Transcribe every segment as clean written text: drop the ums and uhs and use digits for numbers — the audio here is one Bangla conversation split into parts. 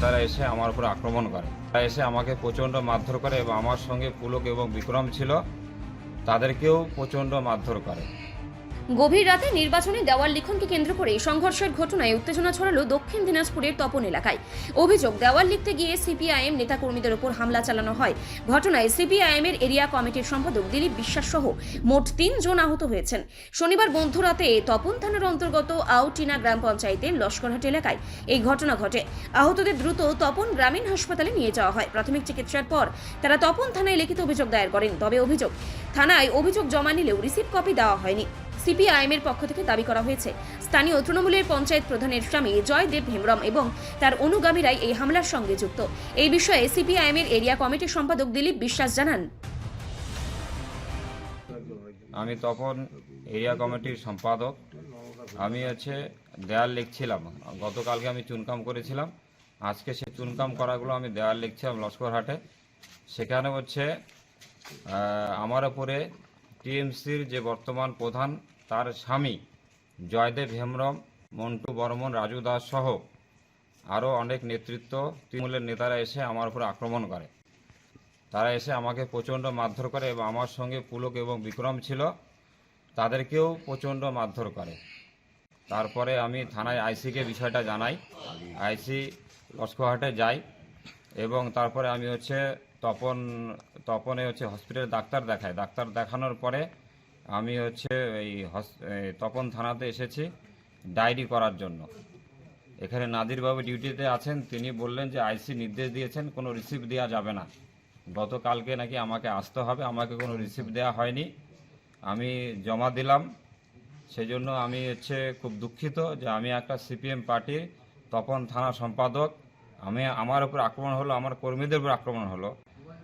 নেতারা এসে আমার উপর আক্রমণ করে। তারা এসে আমাকে প্রচণ্ড মারধর করে এবং আমার সঙ্গে পুলক এবং বিক্রম ছিল, তাদেরকেও প্রচণ্ড মারধর করে। গভীর রাতে নির্বাচনী দেওয়াল লিখনকে কেন্দ্র করে সংঘর্ষের ঘটনায় উত্তেজনা ছড়ালো দক্ষিণ দিনাজপুরের তপন এলাকায়। অভিযোগ, দেওয়াল লিখতে গিয়ে সিপিআইএম নেতাকর্মীদের উপর হামলা চালানো হয়। ঘটনায় সিপিআইএম এর এরিয়া কমিটির সম্পাদক দিলীপ বিশ্বাস সহ মোট 3 জন আহত হয়েছেন। শনিবার মধ্যরাতে তপন থানার অন্তর্গত আউটিনা গ্রাম পঞ্চায়েতের লস্করহাট এলাকায় এই ঘটনা ঘটে। আহতদের দ্রুত তপন গ্রামীণ হাসপাতালে নিয়ে যাওয়া হয়। প্রাথমিক চিকিৎসার পর তারা তপন থানায় লিখিত অভিযোগ দায়ের করেন। তবে থানায় অভিযোগ জমা নিলেও রিসিভ কপি দেওয়া হয়নি। সিপিআইএম এর পক্ষ থেকে দাবি করা হয়েছে স্থানীয় তৃণমূলের পঞ্চায়েত প্রধানের স্বামী জয়দেব হেমব্রম এবং তার অনুগামীরাই এই হামলার সঙ্গে যুক্ত। এই বিষয়ে সিপিআইএম এর এরিয়া কমিটির সম্পাদক দিলীপ বিশ্বাস জানান, আমি তখন এরিয়া কমিটির সম্পাদক। আমি দেয়াল লিখছিলাম। গতকালকে আমি চুনকাম করেছিলাম, আজকে সে চুনকাম করাগুলো আমি দেয়াল লিখছিলাম লস্করহাটে। সেখানে আমার উপরে টিএমসির যে বর্তমান প্রধান তার স্বামী জয়দেব হেমব্রম, মন্টু বর্মন, রাজু দাস সহ আরও অনেক নেতৃত্ব তৃণমূলের নেতারা এসে আমার উপর আক্রমণ করে। তারা এসে আমাকে প্রচণ্ড মারধর করে এবং আমার সঙ্গে পুলক এবং বিক্রম ছিল, তাদেরকেও প্রচণ্ড মারধর করে। তারপরে আমি থানায় আইসিকে বিষয়টা জানাই। আইসি লস্করহাটে যাই এবং তারপরে আমি তপনে হসপিটালে ডাক্তার দেখাই। ডাক্তার দেখানোর পরে আমি এই তপন থানাতে এসেছি ডায়েরি করার জন্য। এখানে নাদিরবাবু ডিউটিতে আছেন, তিনি বললেন যে আইসি নির্দেশ দিয়েছেন কোনো রিসিভ দেওয়া যাবে না। গতকালকে নাকি আমাকে আসতে হবে, আমাকে কোনো রিসিভ দেওয়া হয়নি। আমি জমা দিলাম। সেই জন্য আমি খুব দুঃখিত যে আমি একটা সিপিএম পার্টির তপন থানা সম্পাদক, আমার উপর আক্রমণ হলো, আমার কর্মীদের উপর আক্রমণ হলো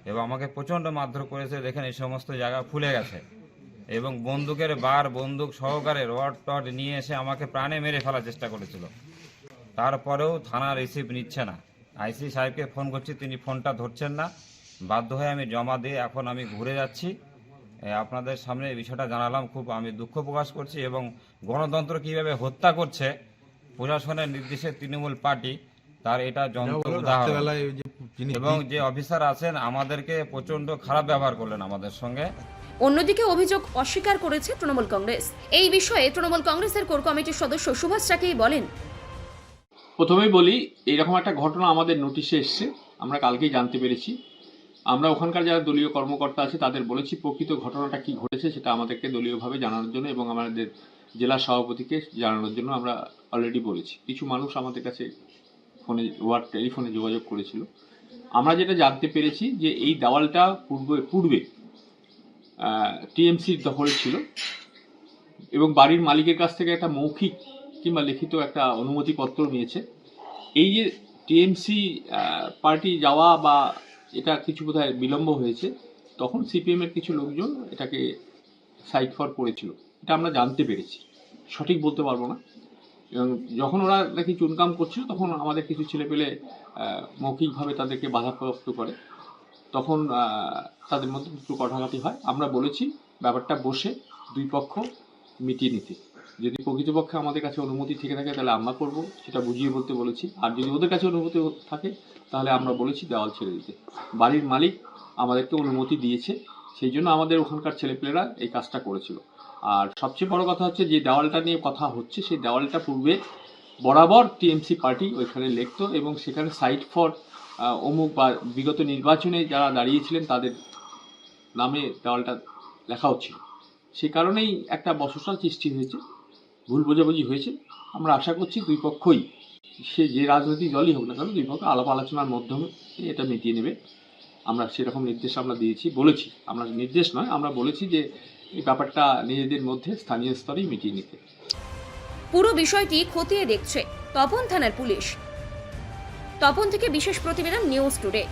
এবং আমাকে প্রচণ্ড মারধর করেছে। দেখেন এই সমস্ত জায়গা ফুলে গেছে এবং বন্দুক সহকারে রড টড নিয়ে এসে আমাকে প্রাণে মেরে ফেলার চেষ্টা করেছিল। তারপরেও থানা রিসিভ নিচ্ছে না। আইসি সাহেবকে ফোন করছি, তিনি ফোনটা ধরছেন না। বাধ্য হয়ে আমি জমা দিয়ে এখন আমি ঘুরে যাচ্ছি। আপনাদের সামনে এই বিষয়টা জানালাম। খুব আমি দুঃখ প্রকাশ করছি এবং গণতন্ত্র কীভাবে হত্যা করছে প্রশাসনের নির্দেশে তৃণমূল পার্টি, তার এটা যন্ত্র উদাহরণ। এবং যে অফিসার আছেন আমাদেরকে প্রচণ্ড খারাপ ব্যবহার করলেন আমাদের সঙ্গে। অন্যদিকে অভিযোগ অস্বীকার করেছে তৃণমূল কংগ্রেস। এই বিষয়ে তৃণমূল কংগ্রেসের কোর কমিটির সদস্য সুভাষ চাকি বলেন, প্রথমেই বলি, এইরকম একটা ঘটনা আমাদের নোটিশে এসছে, আমরা কালকেই জানতে পেরেছি। আমরা ওখানকার যারা দলীয় কর্মকর্তা আছে তাদের বলেছি প্রকৃত ঘটনাটা কি ঘটেছে সেটা আমাদেরকে দলীয়ভাবে জানানোর জন্য এবং আমাদের জেলা সভাপতিকে জানানোর জন্য আমরা অলরেডি বলেছি। কিছু মানুষ আমাদের কাছে টেলিফোনে যোগাযোগ করেছিল। আমরা যেটা জানতে পেরেছি যে এই দেওয়ালটা পূর্বে টিএমসির দখলে ছিল এবং বাড়ির মালিকের কাছ থেকে একটা মৌখিক কিংবা লিখিত একটা অনুমতিপত্র নিয়েছে। এই যে টিএমসি পার্টি যাওয়া বা এটা কিছু বোধহয় বিলম্ব হয়েছে, তখন সিপিএমের কিছু লোকজন এটাকে সাইড ফর করেছিল, এটা আমরা জানতে পেরেছি। সঠিক বলতে পারবো না। এবং যখন ওরা নাকি চুনকাম করছিল তখন আমাদের কিছু ছেলেপেলে মৌখিকভাবে তাদেরকে বাধাপ্রাপ্ত করে, তখন তাদের মধ্যে একটু কটাঘাটি হয়। আমরা বলেছি ব্যাপারটা বসে দুই পক্ষ মিটিয়ে নিতে। যদি প্রকৃতপক্ষে আমাদের কাছে অনুমতি থেকে থাকে তাহলে আমরা করব, সেটা বুঝিয়ে বলতে বলেছি। আর যদি ওদের কাছে অনুমতি থাকে তাহলে আমরা বলেছি দেওয়াল ছেড়ে দিতে। বাড়ির মালিক আমাদেরকে অনুমতি দিয়েছে, সেই জন্য আমাদের ওখানকার ছেলেপেলেরা এই কাজটা করেছিল। আর সবচেয়ে বড় কথা হচ্ছে যে দেওয়ালটা নিয়ে কথা হচ্ছে, সেই দেওয়ালটা পূর্বে বরাবর টিএমসি পার্টি ওইখানে লিখত এবং সেখানে সাইট ফর অমুক বা বিগত নির্বাচনে যারা দাঁড়িয়েছিলেন তাদের নামে দেওয়ালটা লেখা হচ্ছিল। সেই কারণেই একটা বচসা সৃষ্টি হয়েছে, ভুল বোঝাবুঝি হয়েছে। আমরা আশা করছি দুই পক্ষই, সে যে রাজনৈতিক দলই হোক না কেন, দুই পক্ষ আলাপ আলোচনার মাধ্যমে এটা মিটিয়ে নেবে। আমরা সেরকম নির্দেশ আমরা বলেছি, আমরা নির্দেশ নয়, আমরা বলেছি যে এই ব্যাপারটা নিজেদের মধ্যে স্থানীয় স্তরেই মিটিয়ে নিতে। পুরো বিষয়টি খতিয়ে দেখছে তপন থানার পুলিশ। তপন থেকে বিশেষ প্রতিবেদন নিউজ টুডে।